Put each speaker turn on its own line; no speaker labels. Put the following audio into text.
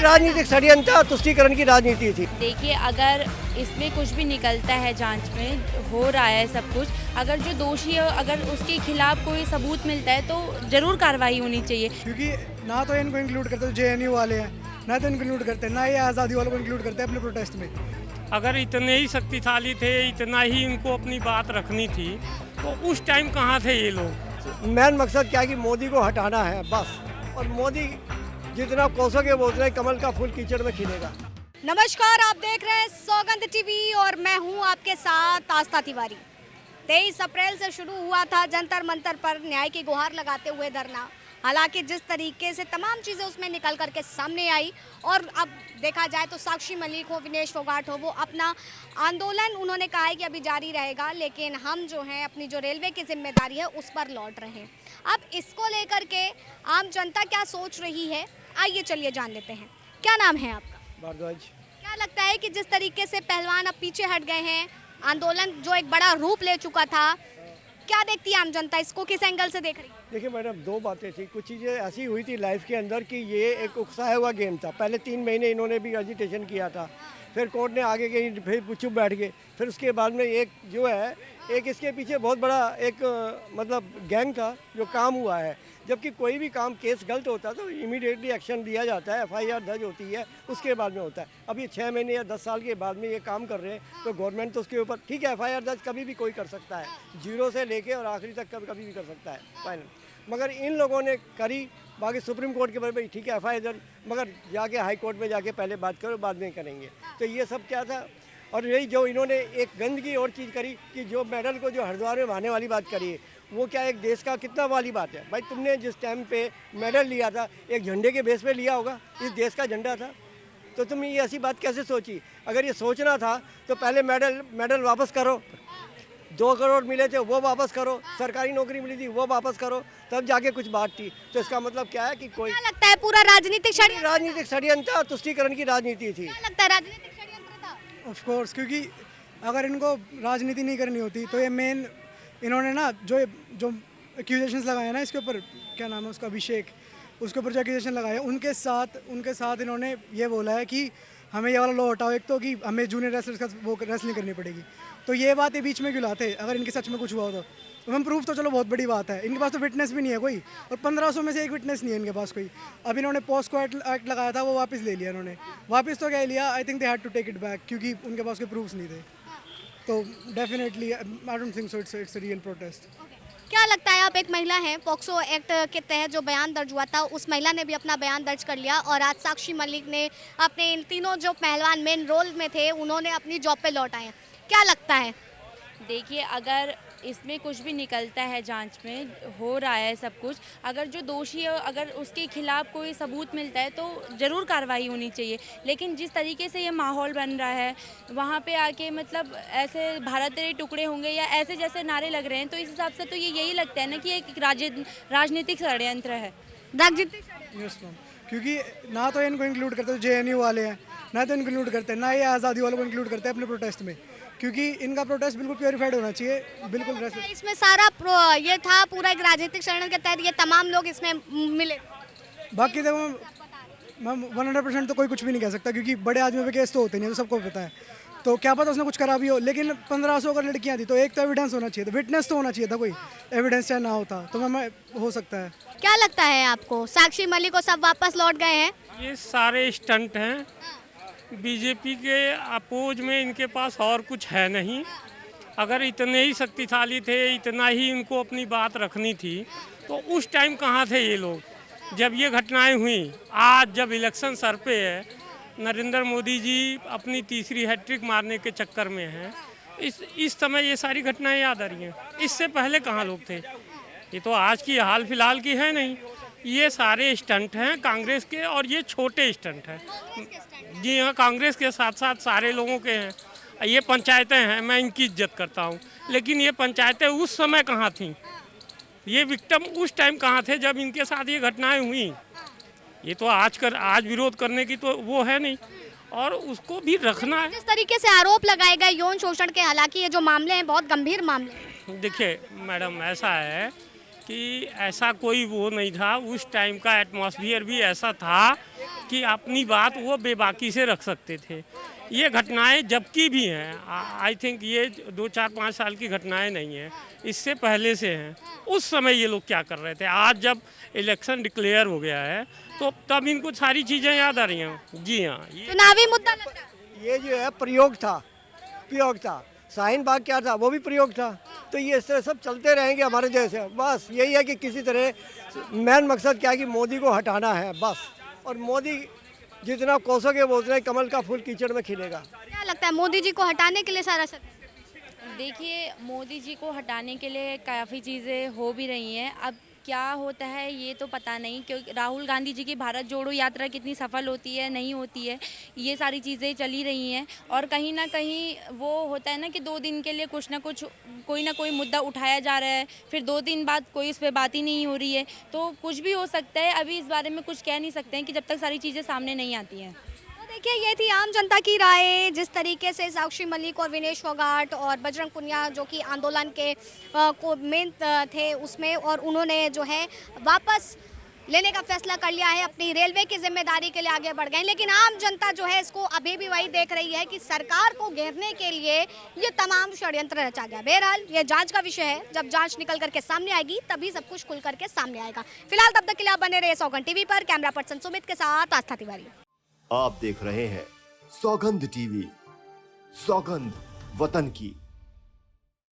राजनीतिक षड्यंत्र तुष्टीकरण की राजनीति थी।
देखिए, अगर इसमें कुछ भी निकलता है, जांच में हो रहा है सब कुछ, अगर जो दोषी है अगर उसके खिलाफ कोई सबूत मिलता है तो जरूर कार्रवाई होनी चाहिए।
क्योंकि ना तो इनको इंक्लूड करते जो जेएनयू वाले हैं, ना तो इनको इंक्लूड करते, ना ये आज़ादी वालों को इंक्लूड करते हैं अपने प्रोटेस्ट में।
अगर इतने ही शक्तिशाली थे, इतना ही इनको अपनी बात रखनी थी, तो उस टाइम कहाँ थे ये लोग?
मेन मकसद क्या है कि मोदी को हटाना है बस, और मोदी जितना कोसोगे वो उतना ही कमल का फूल कीचड़ में खिलेगा।
नमस्कार, आप देख रहे हैं सौगंध टीवी और मैं हूं आपके साथ आस्था तिवारी। 23 अप्रैल से शुरू हुआ था जंतर मंतर पर न्याय की गुहार लगाते हुए धरना। हालांकि जिस तरीके से तमाम चीज़ें उसमें निकल करके सामने आई और अब देखा जाए तो साक्षी मलिक हो, विनेश फोगाट हो, वो अपना आंदोलन उन्होंने कहा है कि अभी जारी रहेगा, लेकिन हम जो हैं अपनी जो रेलवे की जिम्मेदारी है उस पर लौट रहे हैं। अब इसको लेकर के आम जनता क्या सोच रही है, आइए चलिए जान लेते हैं। क्या नाम है आपका?
भारद्वाज।
क्या लगता है कि जिस तरीके से पहलवान अब पीछे हट गए हैं, आंदोलन जो एक बड़ा रूप ले चुका था, क्या देखती है आम जनता, इसको किस एंगल से देख रही है?
देखिए मैडम, दो बातें थी। कुछ चीज़ें ऐसी हुई थी लाइफ के अंदर कि ये एक उकसाया हुआ गेम था। पहले 3 महीने इन्होंने भी एजिटेशन किया था, फिर कोर्ट ने आगे गई, फिर चुप बैठ गए, फिर उसके बाद में एक जो है एक इसके पीछे बहुत बड़ा एक मतलब गैंग था जो काम हुआ है। जबकि कोई भी काम केस गलत होता है तो इमीडिएटली एक्शन लिया जाता है, एफआईआर दर्ज होती है, उसके बाद में होता है। अब ये 6 महीने या 10 साल के बाद में ये काम कर रहे हैं तो गवर्नमेंट तो उसके ऊपर ठीक है, एफआईआर दर्ज कभी भी कोई कर सकता है, जीरो से लेके और आखिरी तक कभी भी कर सकता है फाइनल। मगर इन लोगों ने करी, बाकी सुप्रीम कोर्ट के बारे में ठीक है एफआईआर दर्ज, मगर जाके हाई कोर्ट में जाके पहले बात करो, बाद में करेंगे। तो ये सब क्या था। और यही जो इन्होंने एक गंद की और चीज़ करी कि जो मेडल को जो हरिद्वार में मारने वाली बात करी है, वो क्या एक देश का कितना वाली बात है भाई। तुमने जिस टाइम पे मेडल लिया था एक झंडे के बेस पे लिया होगा, इस देश का झंडा था, तो तुम ये ऐसी बात कैसे सोची? अगर ये सोचना था तो पहले मेडल वापस करो, 2 करोड़ मिले थे वो वापस करो, सरकारी नौकरी मिली थी वो वापस करो, तब जाके कुछ बात थी। तो इसका मतलब क्या है कि कोई
क्या लगता है पूरा राजनीतिक
षड्यंत्र तुष्टीकरण की राजनीति थी।
क्या लगता है राजनीतिक षड्यंत्र था?
ऑफ कोर्स, क्योंकि अगर इनको राजनीति नहीं करनी होती तो ये मेन इन्होंने ना जो एक्यूजेशंस लगाए ना इसके ऊपर, क्या नाम है उसका, अभिषेक, उसके ऊपर जो एक्यूजेशन लगाए उनके साथ इन्होंने ये बोला है कि हमें ये वाला लॉ हटाओ, एक तो कि हमें जूनियर रेसलर्स का वो रेसलिंग करनी पड़ेगी। तो ये बात ये बीच में क्यों लाते? अगर इनके सच में कुछ हुआ हो तो हम प्रूफ तो चलो बहुत बड़ी बात है, इनके पास तो विटनेस भी नहीं है कोई, और 1500 में से एक विटनेस नहीं है इनके पास कोई। अब इन्होंने पॉस्को एक्ट लगाया था वो वापस ले लिया इन्होंने, वापस तो क्या लिया, I think they had to take it back, क्योंकि उनके पास कोई प्रूफ्स नहीं थे। तो definitely I don't think so it's a real protest.
क्या लगता है, आप एक महिला हैं, पॉक्सो एक्ट के तहत जो बयान दर्ज हुआ था उस महिला ने भी अपना बयान दर्ज कर लिया और आज साक्षी मलिक ने अपने इन तीनों जो पहलवान मेन रोल में थे उन्होंने अपनी जॉब पे लौट आए। क्या लगता है?
देखिए, अगर इसमें कुछ भी निकलता है, जांच में हो रहा है सब कुछ, अगर जो दोषी है अगर उसके खिलाफ कोई सबूत मिलता है तो ज़रूर कार्रवाई होनी चाहिए। लेकिन जिस तरीके से ये माहौल बन रहा है वहाँ पे आके मतलब ऐसे भारत तेरे टुकड़े होंगे या ऐसे जैसे नारे लग रहे हैं, तो इस हिसाब से तो ये यही लगता है ना कि एक राजनीतिक षड्यंत्र है।
यस मैम, क्योंकि ना तो इनको इंक्लूड करते जो जेएनयू वाले हैं, ना तो इनको इंक्लूड करते, ना ये आज़ादी वालों को इंक्लूड करते हैं अपने प्रोटेस्ट में, क्योंकि इनका प्रोटेस्ट बिल्कुल प्योरीफाइड होना चाहिए, बिल्कुल।
इसमें सारा ये था पूरा एक राजनीतिक षड्यंत्र के तहत ये तमाम लोग इसमें मिले।
बाकी देखो मैम 100% तो कोई कुछ भी नहीं कह सकता, क्योंकि बड़े आदमियों पे केस तो होते नहीं, तो सबको पता है। तो क्या पता उसने कुछ करा भी हो, लेकिन 1500 अगर लड़कियां थी तो एक तो एविडेंस होना चाहिए था, विटनेस तो होना चाहिए था, कोई एविडेंस चाहे ना होता तो मैम हो सकता है।
क्या लगता है आपको, साक्षी मलिक को सब वापस लौट गए हैं?
ये सारे स्टंट हैं। बीजेपी के अपोज में इनके पास और कुछ है नहीं। अगर इतने ही शक्तिशाली थे, इतना ही इनको अपनी बात रखनी थी, तो उस टाइम कहाँ थे ये लोग जब ये घटनाएं हुई? आज जब इलेक्शन सर पे है, नरेंद्र मोदी जी अपनी तीसरी हैट्रिक मारने के चक्कर में हैं, इस समय ये सारी घटनाएं याद आ रही हैं। इससे पहले कहाँ लोग थे? ये तो आज की हाल फिलहाल की है नहीं, ये सारे स्टंट हैं कांग्रेस के, और ये छोटे स्टंट हैं। जी हाँ, कांग्रेस के साथ साथ सारे लोगों के हैं। ये पंचायतें हैं, मैं इनकी इज्जत करता हूँ, लेकिन ये पंचायतें उस समय कहाँ थीं? ये विक्टिम उस टाइम कहाँ थे जब इनके साथ ये घटनाएं हुई? ये तो आज विरोध करने की तो वो है नहीं, और उसको भी रखना है।
जिस तरीके से आरोप लगाए गए यौन शोषण के, हालांकि ये जो मामले हैं बहुत गंभीर मामले हैं।
देखिए मैडम, ऐसा है कि ऐसा कोई वो नहीं था। उस टाइम का एटमॉस्फेयर भी ऐसा था कि अपनी बात वो बेबाकी से रख सकते थे। ये घटनाएं जबकि भी हैं, आई थिंक ये 2-4-5 साल की घटनाएं नहीं हैं, इससे पहले से हैं। उस समय ये लोग क्या कर रहे थे, आज जब इलेक्शन डिक्लेयर हो गया है तो तब इनको सारी चीज़ें याद आ रही हैं। जी हाँ,
चुनावी मुद्दा लगता है।
ये जो है प्रयोग था। शाहीन बाग क्या था, वो भी प्रयोग था। तो ये इस तरह सब चलते रहेंगे हमारे जैसे। बस यही है कि किसी तरह मेन मकसद क्या है कि मोदी को हटाना है बस। और मोदी जितना कोसोगे वो उतना ही कमल का फूल कीचड़ में खिलेगा।
क्या लगता है मोदी जी को हटाने के लिए सारा सब?
देखिए, मोदी जी को हटाने के लिए काफ़ी चीज़ें हो भी रही हैं। अब क्या होता है ये तो पता नहीं, क्योंकि राहुल गांधी जी की भारत जोड़ो यात्रा कितनी सफल होती है नहीं होती है, ये सारी चीज़ें चली रही हैं। और कहीं ना कहीं वो होता है ना कि 2 दिन के लिए कुछ ना कुछ कोई ना कोई मुद्दा उठाया जा रहा है, फिर 2 दिन बाद कोई इस पर बात ही नहीं हो रही है। तो कुछ भी हो सकता है, अभी इस बारे में कुछ कह नहीं सकते हैं कि जब तक सारी चीज़ें सामने नहीं आती हैं।
तो देखिए, ये थी आम जनता की राय। जिस तरीके से साक्षी मलिक और विनेश फोगाट और बजरंग पुनिया जो कि आंदोलन के को मेन थे उसमें, और उन्होंने जो है वापस लेने का फैसला कर लिया है, अपनी रेलवे की जिम्मेदारी के लिए आगे बढ़ गए। लेकिन आम जनता जो है इसको अभी भी वही देख रही है कि सरकार को घेरने के लिए ये तमाम षड्यंत्र रचा गया। बहरहाल ये जांच का विषय है, जब जांच निकल करके सामने आएगी तभी सब कुछ खुल करके सामने आएगा। फिलहाल तब तक के लिए आप बने रहे सौगंध टीवी पर। कैमरा पर्सन सुमित के साथ आस्था तिवारी।
आप देख रहे हैं सौगंध टीवी। सौगंध वतन की।